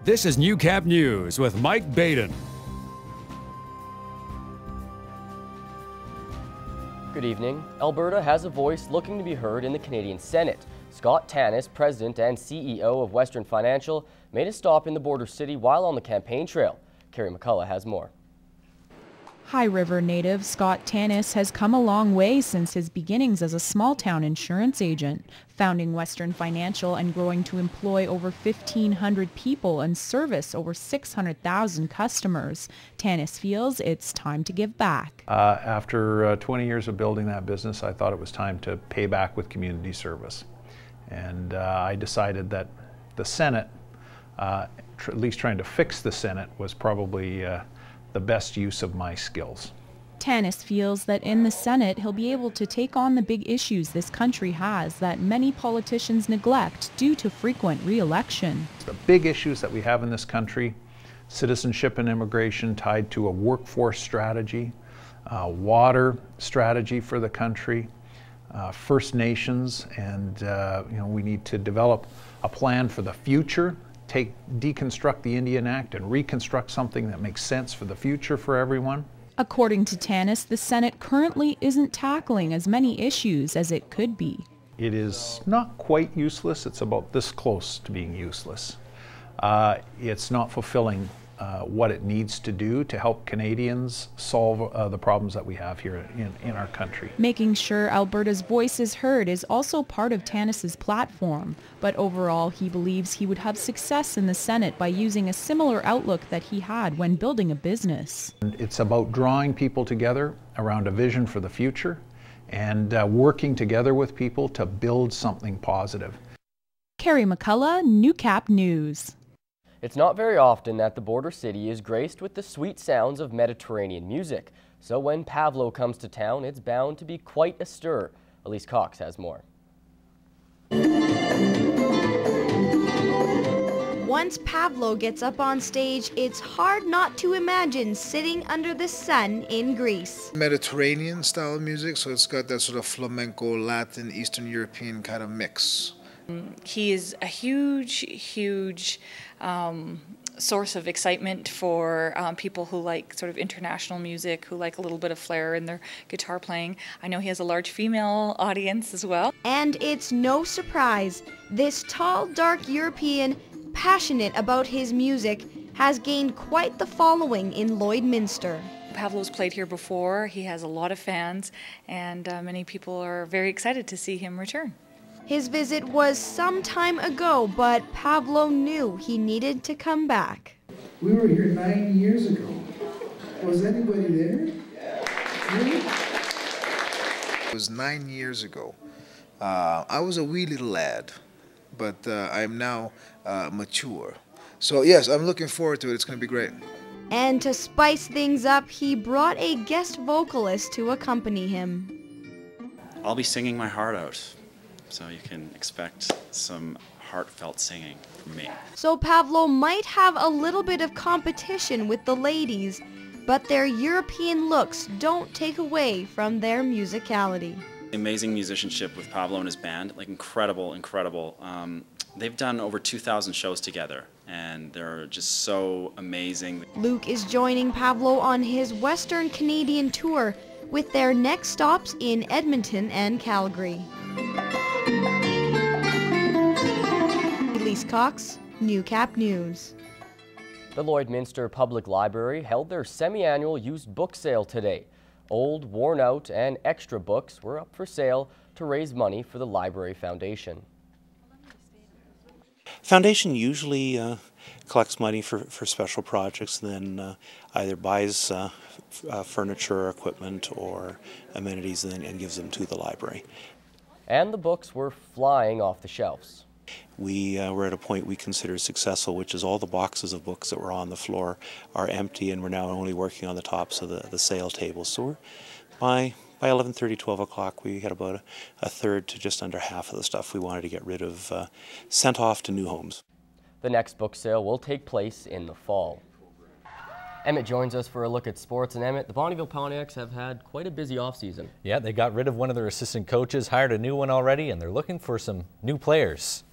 This is Newcap News with Mike Baden. Good evening. Alberta has a voice looking to be heard in the Canadian Senate. Scott Tannis, President and CEO of Western Financial, made a stop in the border city while on the campaign trail. Carrie McCullough has more. High River native Scott Tannis has come a long way since his beginnings as a small-town insurance agent, founding Western Financial and growing to employ over 1,500 people and service over 600,000 customers. Tannis feels it's time to give back. After 20 years of building that business, I thought it was time to pay back with community service. And I decided that the Senate, at least trying to fix the Senate, was probably the best use of my skills. Tanis feels that in the Senate he'll be able to take on the big issues this country has that many politicians neglect due to frequent re-election. The big issues that we have in this country, citizenship and immigration tied to a workforce strategy, water strategy for the country, First Nations, and we need to develop a plan for the future. Deconstruct the Indian Act and reconstruct something that makes sense for the future for everyone. According to Tanis, the Senate currently isn't tackling as many issues as it could be. It is not quite useless. It's about this close to being useless. It's not fulfilling what it needs to do to help Canadians solve the problems that we have here in our country. Making sure Alberta's voice is heard is also part of Tanis's platform, but overall he believes he would have success in the Senate by using a similar outlook that he had when building a business. It's about drawing people together around a vision for the future and working together with people to build something positive. Carrie McCullough, Newcap News. It's not very often that the border city is graced with the sweet sounds of Mediterranean music. So when Pavlo comes to town, it's bound to be quite a stir. Elise Cox has more. Once Pavlo gets up on stage, it's hard not to imagine sitting under the sun in Greece. Mediterranean style music, so it's got that sort of flamenco, Latin, Eastern European kind of mix. He is a huge source of excitement for people who like sort of international music, who like a little bit of flair in their guitar playing. I know he has a large female audience as well. And it's no surprise, this tall, dark European, passionate about his music, has gained quite the following in Lloydminster. Pavlo's played here before, he has a lot of fans, and many people are very excited to see him return. His visit was some time ago, but Pavlo knew he needed to come back. We were here 9 years ago. Was anybody there? Really? It was 9 years ago. I was a wee little lad, but I'm now mature. So yes, I'm looking forward to it. It's going to be great. And to spice things up, he brought a guest vocalist to accompany him. I'll be singing my heart out. So you can expect some heartfelt singing from me. So Pavlo might have a little bit of competition with the ladies, but their European looks don't take away from their musicality. Amazing musicianship with Pavlo and his band, like incredible. They've done over 2,000 shows together, and they're just so amazing. Luke is joining Pavlo on his Western Canadian tour, with their next stops in Edmonton and Calgary. Elise Cox, Newcap News. The Lloydminster Public Library held their semi-annual used book sale today. Old, worn out, and extra books were up for sale to raise money for the Library Foundation. Foundation usually collects money for special projects, and then either buys furniture or equipment or amenities and gives them to the library. And the books were flying off the shelves. We were at a point we consider successful, which is all the boxes of books that were on the floor are empty, and we're now only working on the tops of the sale tables. So by 11:30, 12 o'clock, we had about a third to just under half of the stuff we wanted to get rid of sent off to new homes. The next book sale will take place in the fall. Emmett joins us for a look at sports. And Emmett, the Bonnyville Pontiacs have had quite a busy offseason. Yeah, they got rid of one of their assistant coaches, hired a new one already, and they're looking for some new players.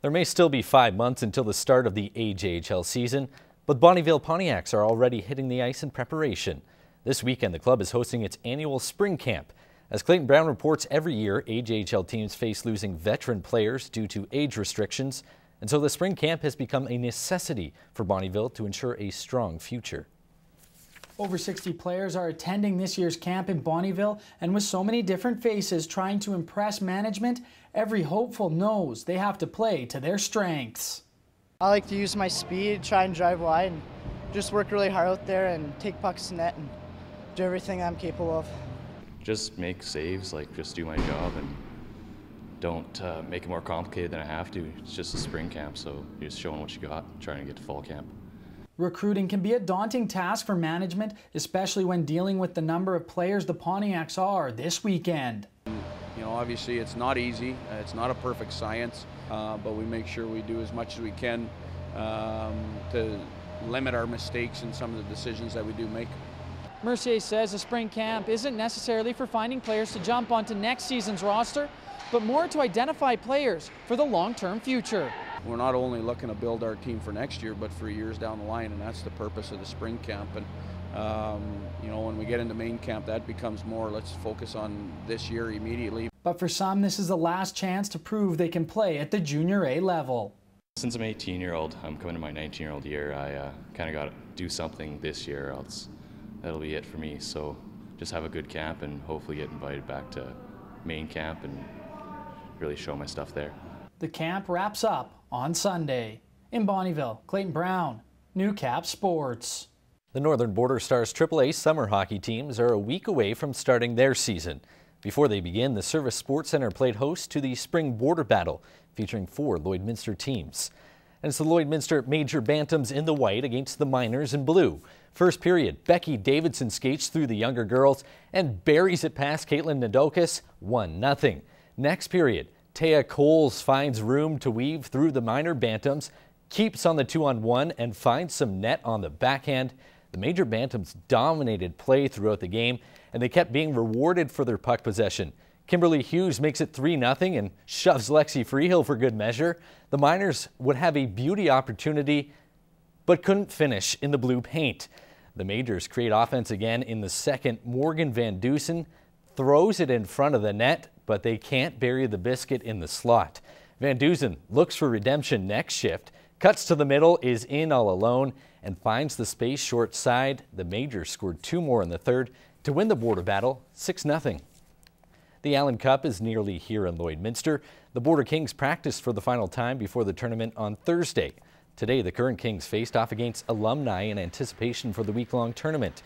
There may still be 5 months until the start of the AJHL season, but Bonnyville Pontiacs are already hitting the ice in preparation. This weekend, the club is hosting its annual spring camp. As Clayton Brown reports, every year, AJHL teams face losing veteran players due to age restrictions, and so the spring camp has become a necessity for Bonnyville to ensure a strong future. Over 60 players are attending this year's camp in Bonnyville, and with so many different faces trying to impress management, every hopeful knows they have to play to their strengths. I like to use my speed, try and drive wide, and just work really hard out there and take pucks to net and do everything I'm capable of. Just make saves, just do my job and don't make it more complicated than I have to. It's just a spring camp, so you're just showing what you got, trying to get to fall camp. Recruiting can be a daunting task for management, especially when dealing with the number of players the Pontiacs are this weekend. You know, obviously it's not easy, it's not a perfect science, but we make sure we do as much as we can to limit our mistakes in some of the decisions that we do make. Mercier says a spring camp isn't necessarily for finding players to jump onto next season's roster, but more to identify players for the long-term future. We're not only looking to build our team for next year, but for years down the line, and that's the purpose of the spring camp. And you know, when we get into main camp, that becomes more, let's focus on this year immediately. But for some, this is the last chance to prove they can play at the Junior A level. Since I'm 18-year-old, I'm coming to my 19-year-old year, I kind of got to do something this year, else that'll be it for me. So just have a good camp and hopefully get invited back to main camp and really show my stuff there. The camp wraps up on Sunday. In Bonnyville, Clayton Brown, Newcap Sports. The Northern Border Stars AAA summer hockey teams are a week away from starting their season. Before they begin, the Service Sports Center played host to the Spring Border Battle, featuring 4 Lloydminster teams. And it's the Lloydminster Major Bantams in the white against the Miners in blue. First period, Becky Davidson skates through the younger girls and buries it past Caitlin Nadokas, 1-0. Next period, Taya Coles finds room to weave through the Miner Bantams, keeps on the 2-on-1 and finds some net on the backhand. The Major Bantams dominated play throughout the game, and they kept being rewarded for their puck possession. Kimberly Hughes makes it 3-0 and shoves Lexi Freehill for good measure. The Miners would have a beauty opportunity, but couldn't finish in the blue paint. The Majors create offense again in the second. Morgan Van Dusen throws it in front of the net, but they can't bury the biscuit in the slot. Van Dusen looks for redemption next shift, cuts to the middle, is in all alone, and finds the space short side. The Majors scored 2 more in the third to win the border battle 6-0. The Allen Cup is nearly here in Lloydminster. The Border Kings practiced for the final time before the tournament on Thursday. Today, the current Kings faced off against alumni in anticipation for the week-long tournament.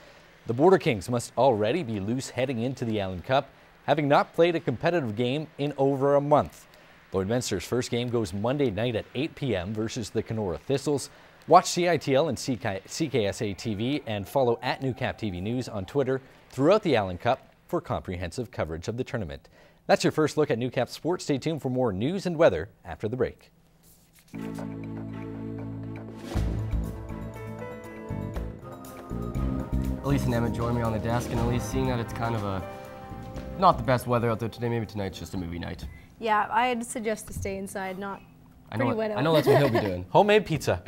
The Border Kings must already be loose heading into the Allen Cup, having not played a competitive game in over a month. Lloydminster's first game goes Monday night at 8 p.m. versus the Kenora Thistles. Watch CITL and CKSA TV and follow @Newcap TV News on Twitter throughout the Allen Cup for comprehensive coverage of the tournament. That's your first look at Newcap Sports. Stay tuned for more news and weather after the break. Elise and Emma join me on the desk, and Elise, seeing that it's kind of not the best weather out there today, maybe tonight's just a movie night. Yeah, I'd suggest to stay inside, not pretty wet out. I know that's what he'll be doing. Homemade pizza.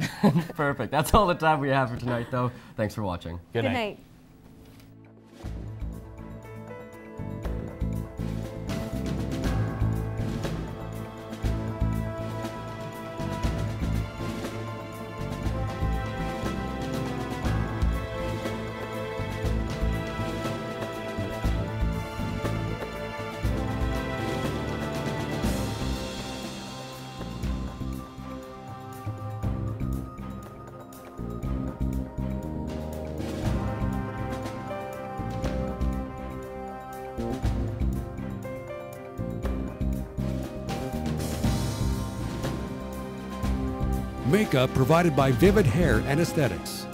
Perfect. That's all the time we have for tonight, though. Thanks for watching. Good night. Makeup provided by Vivid Hair and Aesthetics.